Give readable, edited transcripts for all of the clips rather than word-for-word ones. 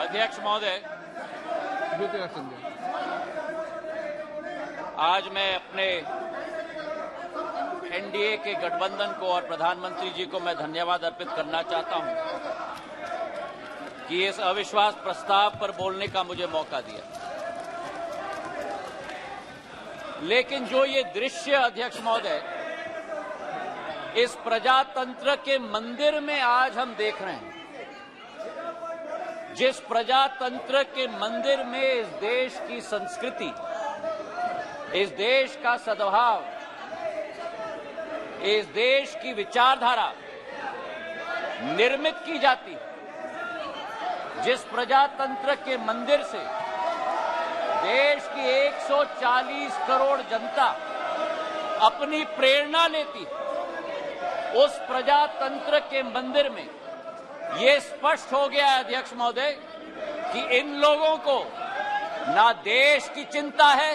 अध्यक्ष महोदय, आज मैं अपने एनडीए के गठबंधन को और प्रधानमंत्री जी को मैं धन्यवाद अर्पित करना चाहता हूं कि इस अविश्वास प्रस्ताव पर बोलने का मुझे मौका दिया। लेकिन जो ये दृश्य अध्यक्ष महोदय इस प्रजातंत्र के मंदिर में आज हम देख रहे हैं, जिस प्रजातंत्र के मंदिर में इस देश की संस्कृति, इस देश का सद्भाव, इस देश की विचारधारा निर्मित की जाती, जिस प्रजातंत्र के मंदिर से देश की 140 करोड़ जनता अपनी प्रेरणा लेती, उस प्रजातंत्र के मंदिर में ये स्पष्ट हो गया है अध्यक्ष महोदय कि इन लोगों को ना देश की चिंता है,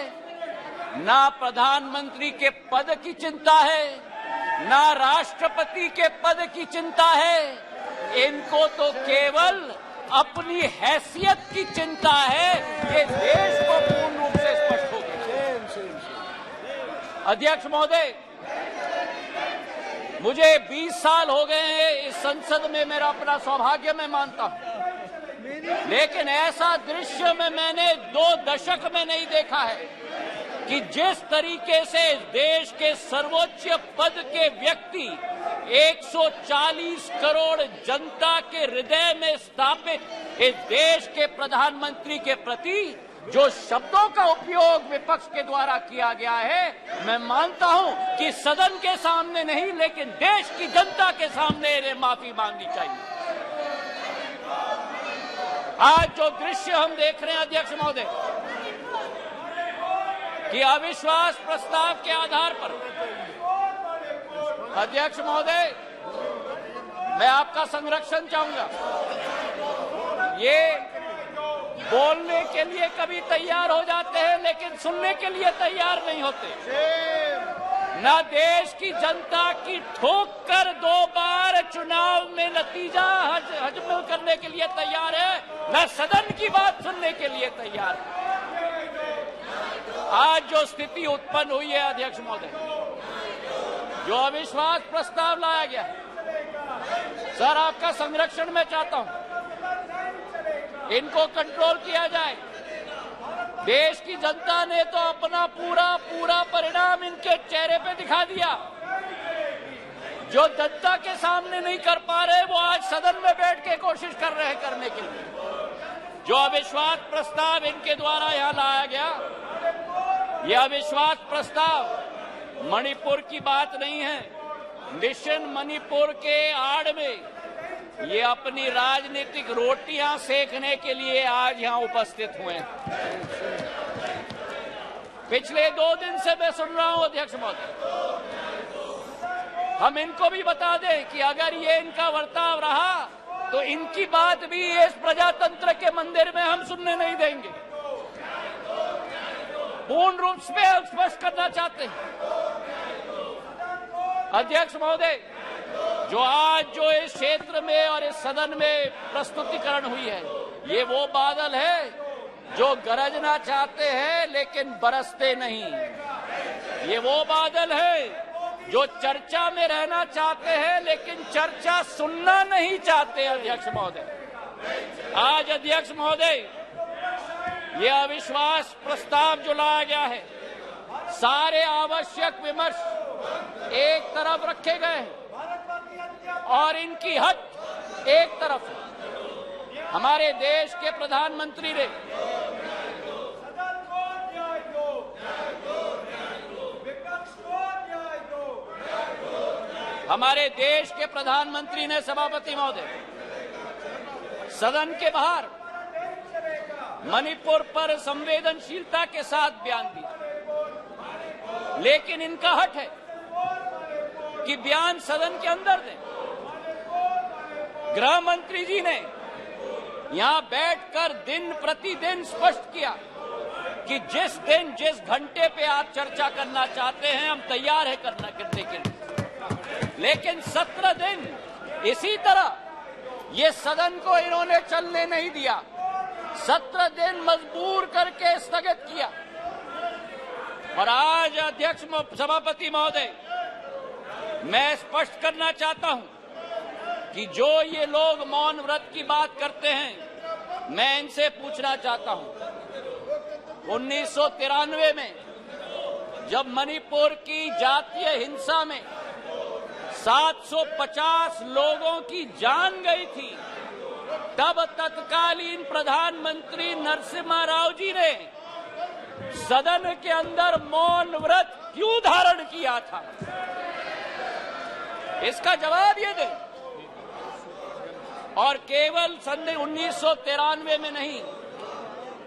ना प्रधानमंत्री के पद की चिंता है, ना राष्ट्रपति के पद की चिंता है। इनको तो केवल अपनी हैसियत की चिंता है। ये देश को पूर्ण रूप से स्पष्ट हो गया। अध्यक्ष महोदय, मुझे 20 साल हो गए हैं इस संसद में, मेरा अपना सौभाग्य मैं मानता हूं, लेकिन ऐसा दृश्य में मैंने 2 दशक में नहीं देखा है कि जिस तरीके से देश के सर्वोच्च पद के व्यक्ति 140 करोड़ जनता के हृदय में स्थापित इस देश के प्रधानमंत्री के प्रति जो शब्दों का उपयोग विपक्ष के द्वारा किया गया है, मैं मानता हूं कि सदन के सामने नहीं लेकिन देश की जनता के सामने इन्हें माफी मांगनी चाहिए। आज जो दृश्य हम देख रहे हैं अध्यक्ष महोदय कि अविश्वास प्रस्ताव के आधार पर, अध्यक्ष महोदय मैं आपका संरक्षण चाहूंगा। ये बोलने के लिए कभी तैयार हो जाते हैं लेकिन सुनने के लिए तैयार नहीं होते। ना देश की जनता की ठोक कर 2 बार चुनाव में नतीजा हजम करने के लिए तैयार है, ना सदन की बात सुनने के लिए तैयार है। आज जो स्थिति उत्पन्न हुई है अध्यक्ष महोदय, जो अविश्वास प्रस्ताव लाया गया, सर आपका संरक्षण मैं चाहता हूं, इनको कंट्रोल किया जाए। देश की जनता ने तो अपना पूरा परिणाम इनके चेहरे पे दिखा दिया। जो जनता के सामने नहीं कर पा रहे वो आज सदन में बैठ के कोशिश कर रहे हैं करने के लिए। जो अविश्वास प्रस्ताव इनके द्वारा यहां लाया गया, यह अविश्वास प्रस्ताव मणिपुर की बात नहीं है। मिशन मणिपुर के आड़ में ये अपनी राजनीतिक रोटियां सेकने के लिए आज यहां उपस्थित हुए हैं। पिछले 2 दिन से मैं सुन रहा हूं अध्यक्ष महोदय, हम इनको भी बता दें कि अगर ये इनका वर्ताव रहा तो इनकी बात भी इस प्रजातंत्र के मंदिर में हम सुनने नहीं देंगे। पूर्ण रूप से स्पष्ट करना चाहते हैं अध्यक्ष महोदय, जो इस क्षेत्र में और इस सदन में प्रस्तुतिकरण हुई है, ये वो बादल है जो गरजना चाहते हैं लेकिन बरसते नहीं। ये वो बादल है जो चर्चा में रहना चाहते हैं लेकिन चर्चा सुनना नहीं चाहते। अध्यक्ष महोदय, आज अध्यक्ष महोदय ये अविश्वास प्रस्ताव जो लाया गया है, सारे आवश्यक विमर्श एक तरफ रखे गए हैं और इनकी हट एक तरफ है। हमारे देश के प्रधानमंत्री ने सभापति महोदय सदन के बाहर मणिपुर पर संवेदनशीलता के साथ बयान दिया, लेकिन इनका हट है कि बयान सदन के अंदर दें। गृह मंत्री जी ने यहां बैठकर दिन प्रतिदिन स्पष्ट किया कि जिस दिन जिस घंटे पे आप चर्चा करना चाहते हैं हम तैयार है करने के लिए, लेकिन 17 दिन इसी तरह ये सदन को इन्होंने चलने नहीं दिया। 17 दिन मजबूर करके स्थगित किया। और आज अध्यक्ष सभापति महोदय, मैं स्पष्ट करना चाहता हूं कि जो ये लोग मौन व्रत की बात करते हैं, मैं इनसे पूछना चाहता हूं, 1993 में जब मणिपुर की जातीय हिंसा में 750 लोगों की जान गई थी, तब तत्कालीन प्रधानमंत्री नरसिम्हा राव जी ने सदन के अंदर मौन व्रत क्यों धारण किया था? इसका जवाब ये दें। और केवल सन 1993 में नहीं,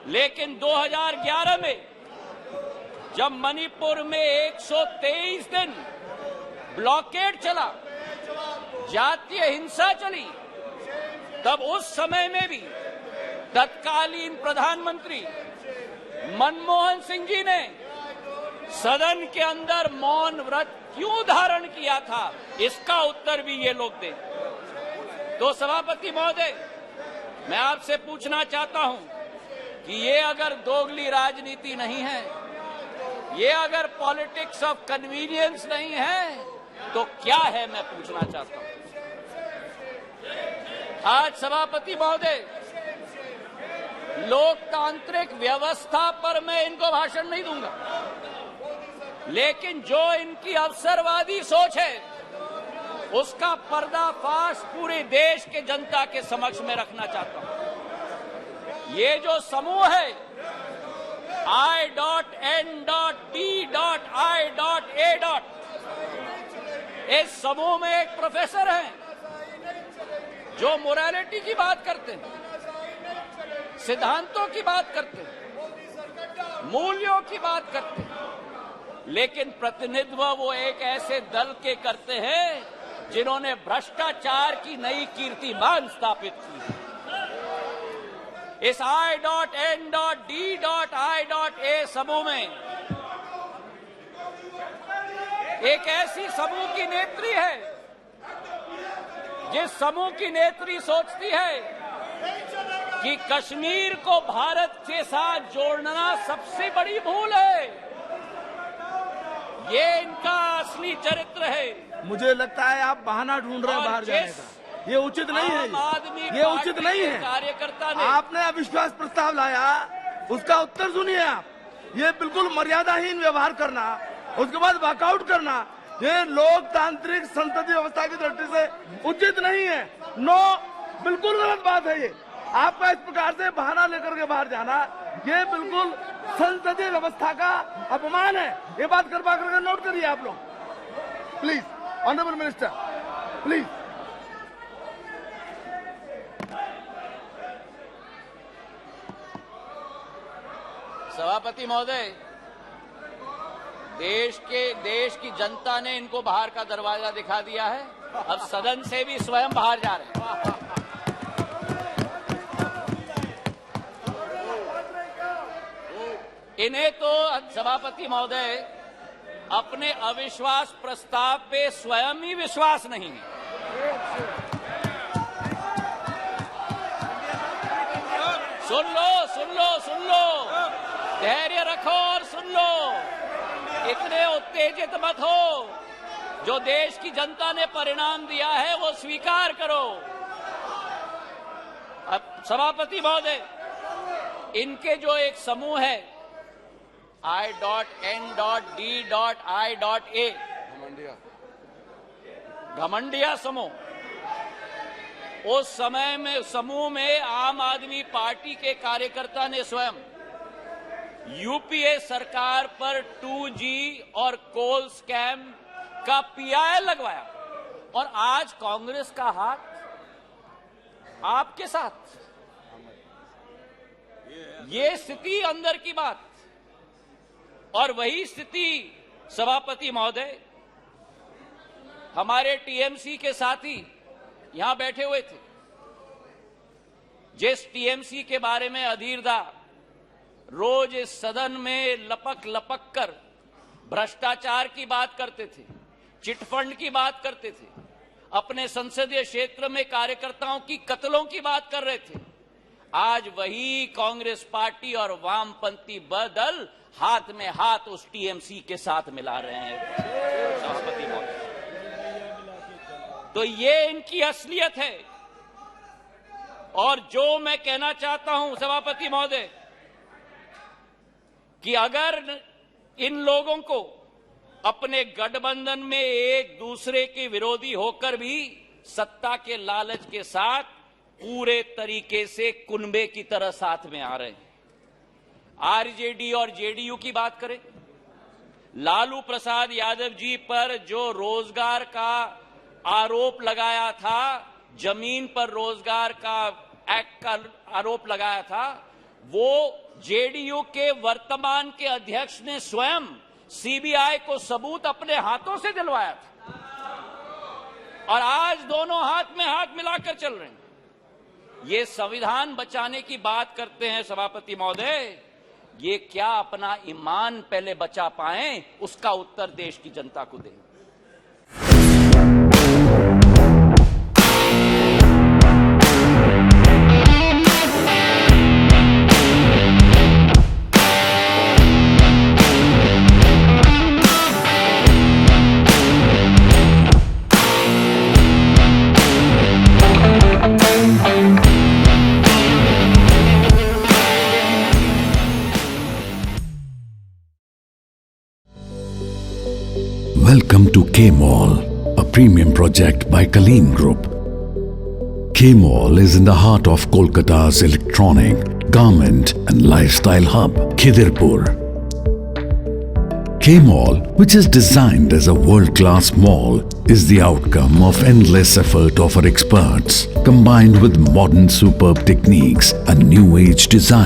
लेकिन 2011 में जब मणिपुर में 123 दिन ब्लॉकेड चला, जातीय हिंसा चली, तब उस समय में भी तत्कालीन प्रधानमंत्री मनमोहन सिंह जी ने सदन के अंदर मौन व्रत क्यों धारण किया था? इसका उत्तर भी ये लोग दें। तो सभापति महोदय, मैं आपसे पूछना चाहता हूं कि ये अगर दोगली राजनीति नहीं है, ये अगर पॉलिटिक्स ऑफ कन्वीनियंस नहीं है, तो क्या है? मैं पूछना चाहता हूं। आज सभापति महोदय, लोकतांत्रिक व्यवस्था पर मैं इनको भाषण नहीं दूंगा, लेकिन जो इनकी अवसरवादी सोच है, उसका पर्दाफाश पूरे देश के जनता के समक्ष में रखना चाहता हूं। ये जो समूह है I.N.D.I.A. इस समूह में एक प्रोफेसर हैं जो मोरालिटी की बात करते हैं, सिद्धांतों की बात करते हैं, मूल्यों की बात करते हैं, लेकिन प्रतिनिधित्व वो एक ऐसे दल के करते हैं जिन्होंने भ्रष्टाचार की नई कीर्तिमान स्थापित की है। इस I.N.D.I.A. समूह में एक ऐसी समूह की नेत्री है जिस समूह की नेत्री सोचती है कि कश्मीर को भारत के साथ जोड़ना सबसे बड़ी भूल है। ये इनका असली चरित्र है। मुझे लगता है आप बहाना ढूंढ रहे हैं बाहर जाने का। ये उचित नहीं है, ये उचित नहीं है। कार्यकर्ता ने आपने अविश्वास प्रस्ताव लाया, उसका उत्तर सुनिए आप। ये बिल्कुल मर्यादाहीन व्यवहार करना, उसके बाद वॉकआउट करना, ये लोकतांत्रिक संसदीय व्यवस्था की दृष्टि से उचित नहीं है। नो, बिल्कुल गलत बात है ये। आपका इस प्रकार से बहाना लेकर के बाहर जाना, ये बिल्कुल संसदीय व्यवस्था का अपमान है। ये बात करवा करके नोट करिए आप लोग, प्लीज। Honourable minister, please. सभापति महोदय, देश की जनता ने इनको बाहर का दरवाजा दिखा दिया है। अब सदन से भी स्वयं बाहर जा रहे हैं। इन्हें तो सभापति महोदय अपने अविश्वास प्रस्ताव पे स्वयं ही विश्वास नहीं है। सुन लो, धैर्य रखो और सुन लो। इतने उत्तेजित मत हो। जो देश की जनता ने परिणाम दिया है वो स्वीकार करो। अब सभापति महोदय, इनके जो एक समूह है I.N.D.I.A. घमंडिया समूह, उस समय में समूह में आम आदमी पार्टी के कार्यकर्ता ने स्वयं यूपीए सरकार पर 2G और कोल स्कैम का PI लगवाया, और आज कांग्रेस का हाथ आपके साथ। ये स्थिति अंदर की बात। और वही स्थिति सभापति महोदय, हमारे टीएमसी के साथी यहां बैठे हुए थे, जिस टीएमसी के बारे में अधीरदा रोज इस सदन में लपक कर भ्रष्टाचार की बात करते थे, चिटफंड की बात करते थे, अपने संसदीय क्षेत्र में कार्यकर्ताओं की कत्लों की बात कर रहे थे। आज वही कांग्रेस पार्टी और वामपंथी दल हाथ में हाथ उस टीएमसी के साथ मिला रहे हैं सभापति महोदय। तो ये इनकी असलियत है। और जो मैं कहना चाहता हूं सभापति महोदय कि अगर इन लोगों को अपने गठबंधन में एक दूसरे के विरोधी होकर भी सत्ता के लालच के साथ पूरे तरीके से कुनबे की तरह साथ में आ रहे हैं। आरजेडी और जेडीयू की बात करें, लालू प्रसाद यादव जी पर जो रोजगार का आरोप लगाया था, जमीन पर रोजगार का एक्ट का आरोप लगाया था, वो जेडीयू के वर्तमान के अध्यक्ष ने स्वयं सीबीआई को सबूत अपने हाथों से दिलवाया था। और आज दोनों हाथ में हाथ मिलाकर चल रहे हैं। ये संविधान बचाने की बात करते हैं सभापति महोदय, ये क्या अपना ईमान पहले बचा पाएं, उसका उत्तर देश की जनता को दें। Welcome to K-Mall, a premium project by Kaleen Group. K-Mall is in the heart of Kolkata's electronic, garment and lifestyle hub, Khidirpur. K-Mall, which is designed as a world-class mall, is the outcome of endless effort of our experts, combined with modern superb techniques and new-age design.